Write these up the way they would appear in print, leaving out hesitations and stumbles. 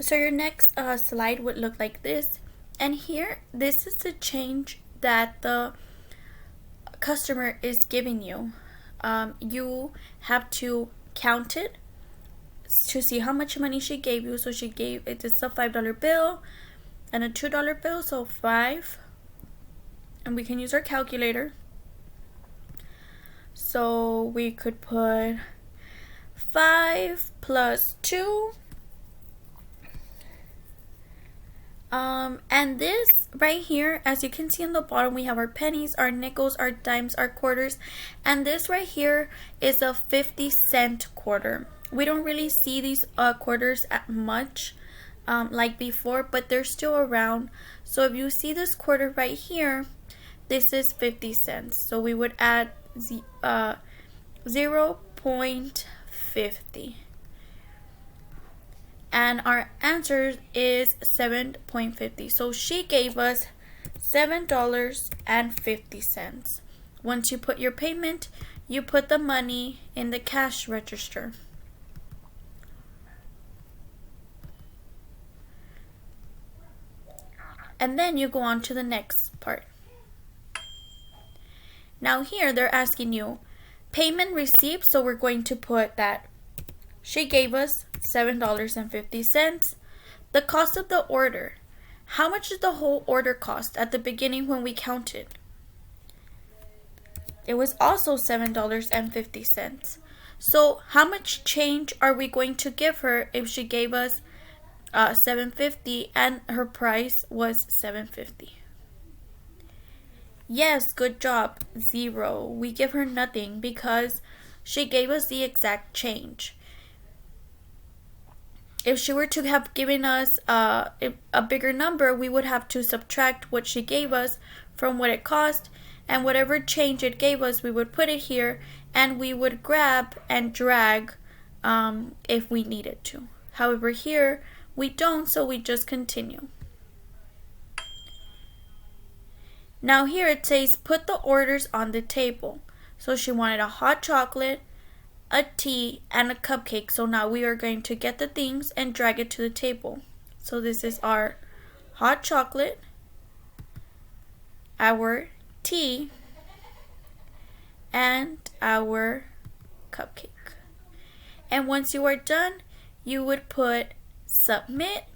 So your next slide would look like this. And here, this is the change that the customer is giving you. You have to count it to see how much money she gave you. So she gave it is a $5 bill and a $2 bill, so 5. And we can use our calculator. So we could put 5 plus 2. And this right here, as you can see on the bottom, we have our pennies, our nickels, our dimes, our quarters, and this right here is a 50-cent quarter. We don't really see these quarters at much like before, but they're still around. So if you see this quarter right here, this is 50 cents. So we would add 0.50. And our answer is 7.50. So she gave us $7.50. Once you put your payment, you put the money in the cash register. And then you go on to the next part. Now here they're asking you payment received, so we're going to put that she gave us $7.50. The cost of the order. How much did the whole order cost at the beginning when we counted? It was also $7.50. So how much change are we going to give her if she gave us $7.50 and her price was $7.50? Yes, good job. 0. We give her nothing because she gave us the exact change. If she were to have given us a bigger number, we would have to subtract what she gave us from what it cost, and whatever change it gave us, we would put it here, and we would grab and drag if we needed to. However, here we don't, so we just continue. Now here it says put the orders on the table. So she wanted a hot chocolate, a tea, and a cupcake. So now we are going to get the things and drag it to the table. So this is our hot chocolate, our tea, and our cupcake. And once you are done, you would put submit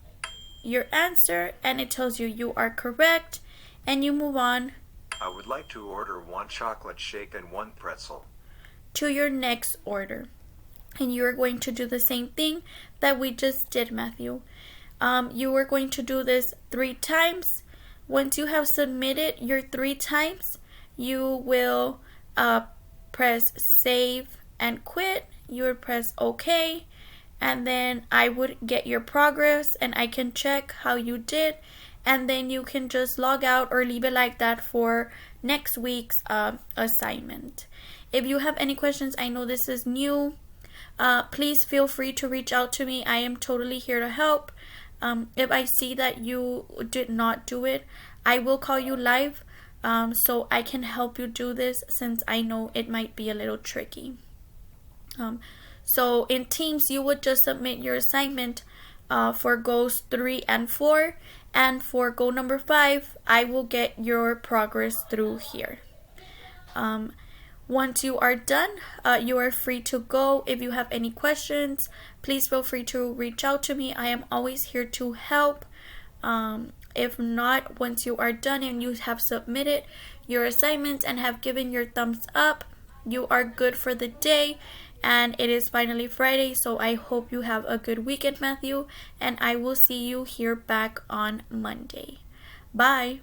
your answer, and it tells you you are correct, and you move on. I would like to order 1 chocolate shake and 1 pretzel. To your next order. And you are going to do the same thing that we just did, Matthew. You are going to do this 3 times. Once you have submitted your 3 times, you will press save and quit. You would press OK, and then I would get your progress and I can check how you did, and then you can just log out or leave it like that for next week's assignment. If you have any questions, I know this is new, please feel free to reach out to me. I am totally here to help. If I see that you did not do it, I will call you live so I can help you do this, since I know it might be a little tricky. So in Teams, you would just submit your assignment for goals 3 and 4, and for goal number 5, I will get your progress through here. Once you are done, you are free to go. If you have any questions, please feel free to reach out to me. I am always here to help. If not, once you are done and you have submitted your assignment and have given your thumbs up, you are good for the day. And it is finally Friday, so I hope you have a good weekend, Matthew. And I will see you here back on Monday. Bye.